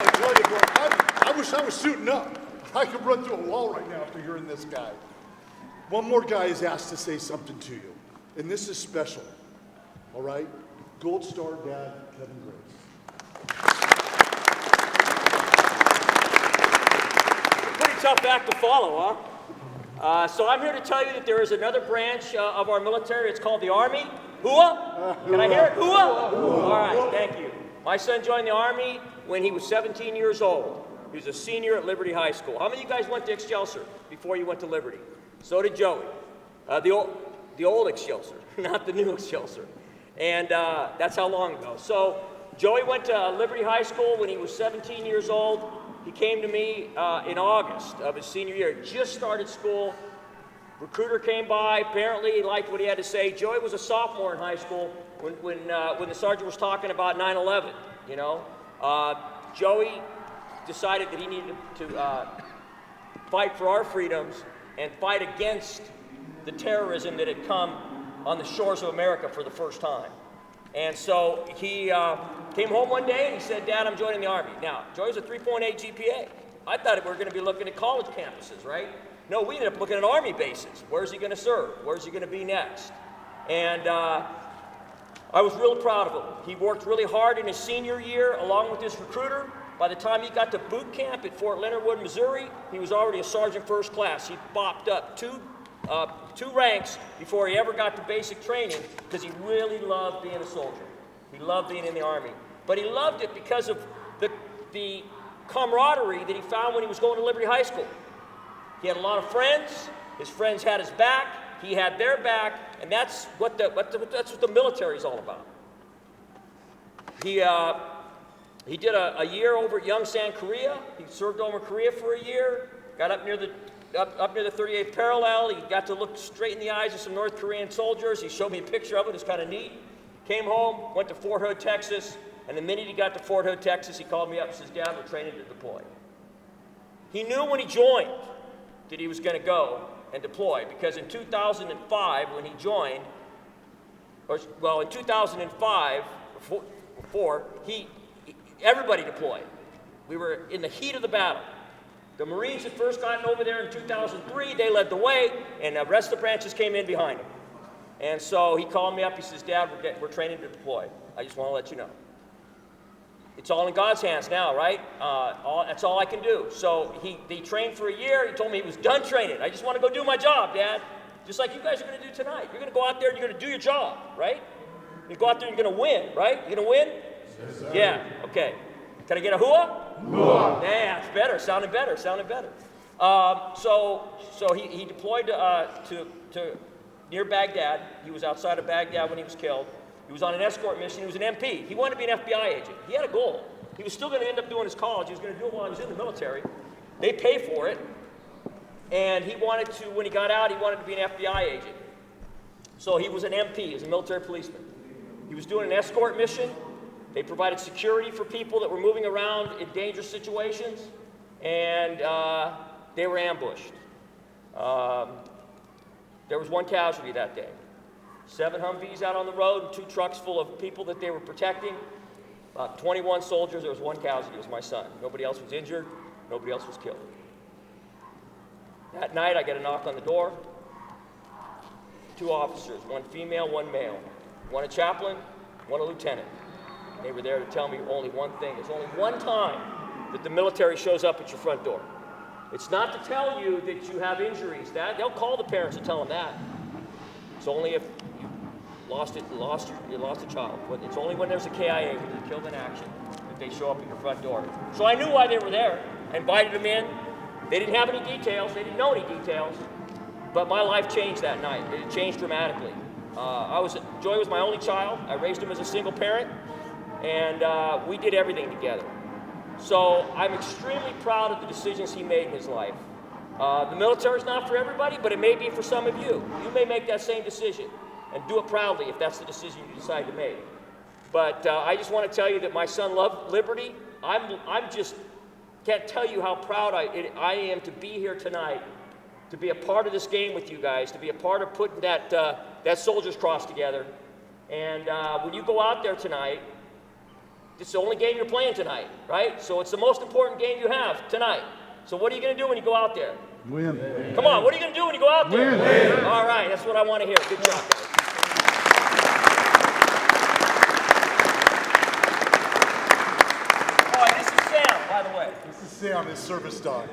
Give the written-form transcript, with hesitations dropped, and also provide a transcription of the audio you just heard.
I tell you, bro, I wish I was suiting up. I could run through a wall right now after hearing this guy. One more guy is asked to say something to you, and this is special. All right? Gold Star Dad, Kevin Grace. Pretty tough act to follow, huh? So I'm here to tell you that there is another branch of our military. It's called the Army. Hooah? Can I hear it? Hooah? All right, thank you. My son joined the Army when he was 17 years old. He was a senior at Liberty High School. How many of you guys went to Excelsior before you went to Liberty? So did Joey. The old Excelsior, not the new Excelsior. And that's how long ago. So Joey went to Liberty High School when he was 17 years old. He came to me in August of his senior year. Just started school. Recruiter came by. Apparently he liked what he had to say. Joey was a sophomore in high school when the sergeant was talking about 9/11. You know, Joey decided that he needed to fight for our freedoms and fight against the terrorism that had come on the shores of America for the first time. And so he came home one day and he said, "Dad, I'm joining the Army." Now, Joey's a 3.8 GPA. I thought we were going to be looking at college campuses, right? No, we ended up looking at Army bases. Where's he going to serve? Where's he going to be next? And I was really proud of him. He worked really hard in his senior year along with his recruiter. By the time he got to boot camp at Fort Leonard Wood, Missouri, he was already a sergeant first class. He bopped up two ranks before he ever got to basic training because he really loved being a soldier. He loved being in the Army. But he loved it because of the camaraderie that he found when he was going to Liberty High School. He had a lot of friends. His friends had his back. He had their back, and that's what the military is all about. He did a year over at Yongsan, Korea. He served over Korea for a year. Got up near the 38th parallel. He got to look straight in the eyes of some North Korean soldiers. He showed me a picture of it. It's kind of neat. Came home, went to Fort Hood, Texas, and the minute he got to Fort Hood, Texas, he called me up and says, "Dad, we're training to deploy." He knew when he joined that he was going to go and deploy, because in 2005, when he joined, in 2005, before, everybody deployed. We were in the heat of the battle. The Marines had first gotten over there in 2003. They led the way, and the rest of the branches came in behind him. And so he called me up. He says, "Dad, we're training to deploy. I just want to let you know." It's all in God's hands now, right? That's all I can do. So they trained for a year. He told me he was done training. "I just want to go do my job, Dad." Just like you guys are going to do tonight. You're going to go out there and you're going to do your job, right? You go out there and you're going to win, right? You're going to win? Yes, sir. Yeah, okay. Can I get a hooah? Hooah. Yeah, it's better. Sounding better. So he deployed to near Baghdad. He was outside of Baghdad when he was killed. He was on an escort mission. He was an MP. He wanted to be an FBI agent. He had a goal. He was still going to end up doing his college. He was going to do it while he was in the military. They pay for it. And he wanted to, when he got out, he wanted to be an FBI agent. So he was an MP. He was a military policeman. He was doing an escort mission. They provided security for people that were moving around in dangerous situations. And they were ambushed. There was one casualty that day. 7 Humvees out on the road and 2 trucks full of people that they were protecting. About 21 soldiers. There was one casualty. It was my son. Nobody else was injured. Nobody else was killed. That night, I get a knock on the door. 2 officers, 1 female, 1 male. 1 a chaplain, 1 a lieutenant. They were there to tell me only one thing. There's only one time that the military shows up at your front door. It's not to tell you that you have injuries. They'll call the parents and tell them that. It's only if you lost a child. It's only when there's a KIA, when you're killed in action, that they show up at your front door. So I knew why they were there. I invited them in. They didn't have any details. They didn't know any details. But my life changed that night. It changed dramatically. Joy was my only child. I raised him as a single parent. And we did everything together. So I'm extremely proud of the decisions he made in his life. The military is not for everybody, but it may be for some of you. You may make that same decision and do it proudly if that's the decision you decide to make. But I just want to tell you that my son loved liberty. I'm just can't tell you how proud I am to be here tonight, to be a part of this game with you guys, to be a part of putting that soldier's cross together. And when you go out there tonight, It's the only game you're playing tonight, right? So it's the most important game you have tonight. So what are you going to do when you go out there? Win. Come on, what are you going to do when you go out there? Win. All right, that's what I want to hear. Good job, guys. Oh, and this is Sam, by the way. This is Sam, his service dog.